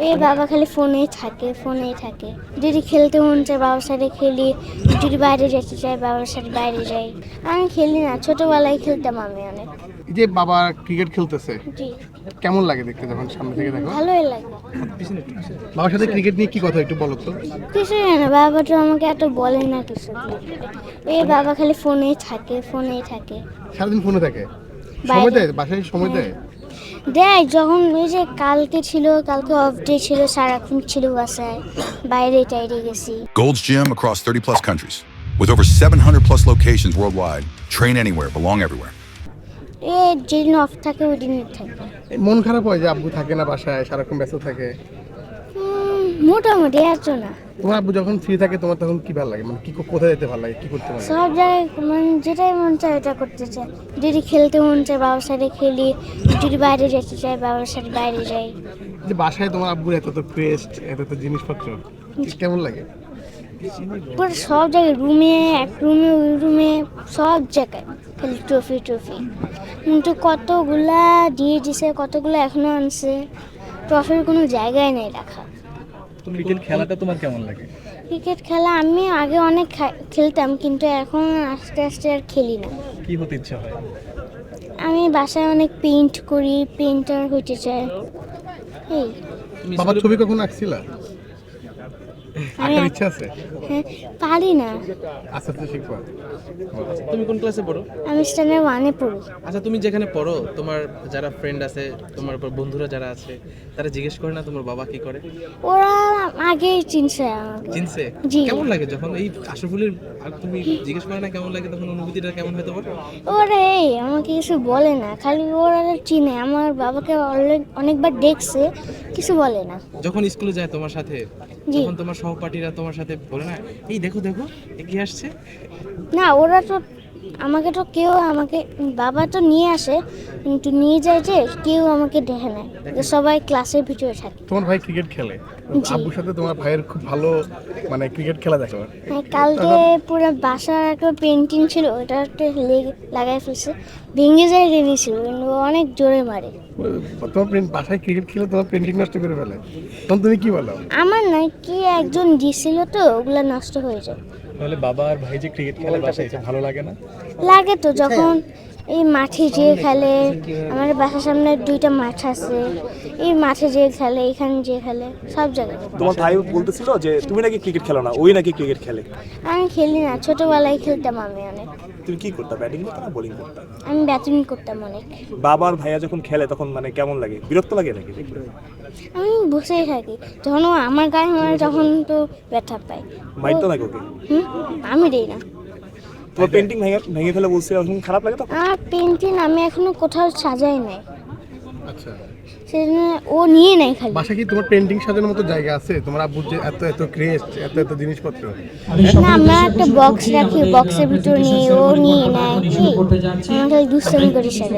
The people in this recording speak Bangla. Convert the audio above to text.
এই বাবা খালি ফোনেই থাকে। যদি খেলতে মন চায় বাবার সাথে খেলি, যদি বাইরে যেতে চাই বাবার সাথে বাইরে যাই। আমি খেলি না, ছোটবেলায় খেলতাম আমি অনেক। এই যে বাবা ক্রিকেট খেলতেছে, জি, কেমন লাগে দেখতে যখন সামনে থেকে দেখো? ভালোই লাগে। বাবার সাথে ক্রিকেট নিয়ে কি কথা একটু বলো তো। কিছু না, বাবা তো আমাকে এত বলে না কিছু। এই বাবা খালি ফোনেই থাকে। সারাদিন ফোনে থাকে, বাইরে- সময় দেয় বাসায় সময় দেয়? দেয় যখন এই যে কালকে অফ ডে ছিল, সারাক্ষণ ছিল বাসায়, বাইরে টাইরে গেছি। Gold's Gym across 30 plus countries. With over 700 plus locations worldwide, train anywhere, belong everywhere. এ যেদিন অফ থাকে ওই দিনই থাকে। মন খারাপ হয় যে আব্বু থাকে না বাসায়, সারাক্ষণ ব্যস্ত থাকে? মোটামুটি এত না। তোমার আব্বু যখন ফ্রি থাকে তোমার তখন কি ভালো লাগে, মানে কি কোথায় যেতে ভালো লাগে, কি করতে ভালো লাগে? সব জায়গায় মানে যেটাই মন চায় ওটা করতে চায়। যদি খেলতে মন চায় বাবার সাথে খেলি, যদি বাইরে যেতে চাই বাবার সাথে বাইরে যাই। যে বাসায় তোমার আব্বুর এত ক্রেস্ট, এত জিনিসপত্র, কেমন লাগে? পুরো সব জায়গায়, এক রুমে ওই রুমে সব জায়গায় খালি ট্রফি। কিন্তু কতগুলা দিয়ে দিছে, কতগুলো এখনো আনছে, ট্রফির কোনো জায়গায় নেই রাখা। ক্রিকেট খেলাটা তোমার কেমন লাগে? ক্রিকেট খেলা আমি আগে অনেক খেলতাম, কিন্তু এখন আস্তে আস্তে আর খেলি না। কি হতে ইচ্ছা হয়? আমি বাসায় অনেক পেইন্টার হতে চাই। এই বাবার ছবি কখন আঁকছিলা? আমি আঁকার ইচ্ছা আছে? হ্যাঁ, পারি না। আস্তে আস্তে শিখবা। তুমি কোন ক্লাসে পড়ো? আমি স্ট্যান্ডার্ড 1-এ পড়ি। আচ্ছা, তুমি যেখানে পড়ো তোমার যারা ফ্রেন্ড আছে, তোমার বন্ধুরা যারা আছে, তারা জিজ্ঞেস করে না তোমার বাবা কি করে? ওরা আগেই চিনছে আমাকে। চিনছে? জি। কেমন লাগে যখন এই আশরাফুলের আর তুমি জিজ্ঞেস করে না কেমন লাগে, তখন অনুভূতিটা কেমন হয় তোমার? ওরা আমাকে কিছু বলে না, খালি ওরা চিনে। আমার বাবাকে অনেকবার দেখছে, কিছু বলে না। যখন স্কুলে যায় তোমার সাথে, জি। তখন তোমার সহপাঠীরা তোমার সাথে বলে না এই দেখো এগিয়ে আসছে? না, ওরা তো আমাকে বাবা তো নিয়ে আসে, কিন্তু নিয়ে যায় যে কেউ আমাকে দেখে না, সবাই ক্লাসের ভিতরে থাকে। তোমার ভাই ক্রিকেট খেলে, জি। আব্বুর সাথে তোমার ভাইয়ের খুব ভালো মানে ক্রিকেট খেলা দেখো। হ্যাঁ, কালকে পুরো বাসার একটা পেন্টিং ছিল, ওটা একটা লাগাই ফেলছে, ভেঙে যায় রেডি ছিল, কিন্তু ও অনেক জোরে মারে। তোমার বাসায় ক্রিকেট খেলে তোমার পেন্টিং নষ্ট করে ফেলে, তখন তুমি কি বলো? আমার নয়, কি একজন দিছিল তো, ওগুলা নষ্ট হয়ে যায়। তাহলে বাবা আর ভাই যে ক্রিকেট খেলে বাসায়, এটা ভালো লাগে না? লাগে তো, যখন এই মাঠে যেয়ে খেলে, আমাদের বাসার সামনে 2টা মাঠ আছে, এই মাঠে যেয়ে খেলে, এখানে যেয়ে খেলে, সব জায়গায়। তোমার ভাই বলতেছিল যে তুমি নাকি ক্রিকেট খেলো না, ওই নাকি ক্রিকেট খেলে। আমি খেলি না, ছোটবেলায় খেলতাম আমি অনেক। তুমি কি করতে, ব্যাটিং করতে না বোলিং করতে? আমি ব্যাটিং করতাম অনেক। বাবা আর ভাইয়া যখন খেলে তখন মানে কেমন লাগে, বিরক্ত লাগে নাকি? আমি বসেই থাকি, যখন ও আমার গায়ে মারে তখন তো ব্যথা পাই। মাইরতো নাকি ওকে? আমি দেই না। তোমার পেন্টিং ভেঙে ফেলে বলছিল, এখন খারাপ লাগে তখন? আমার পেন্টিং আমি এখনো কোথাও সাজাই নাই, আচ্ছা, সেজন্য ও নিয়ে নেয় খালি। বাসায় কি তোমার পেন্টিং সাজানোর মতো জায়গা আছে? তোমার আব্বুর যে এত ক্রেস্ট, এত জিনিসপত্র? না, আমরা একটা বক্স রাখি, বক্সের ভিতর নিয়ে ও নিয়ে নেয়, কি আমরা দুষ্টামি করি সাথে।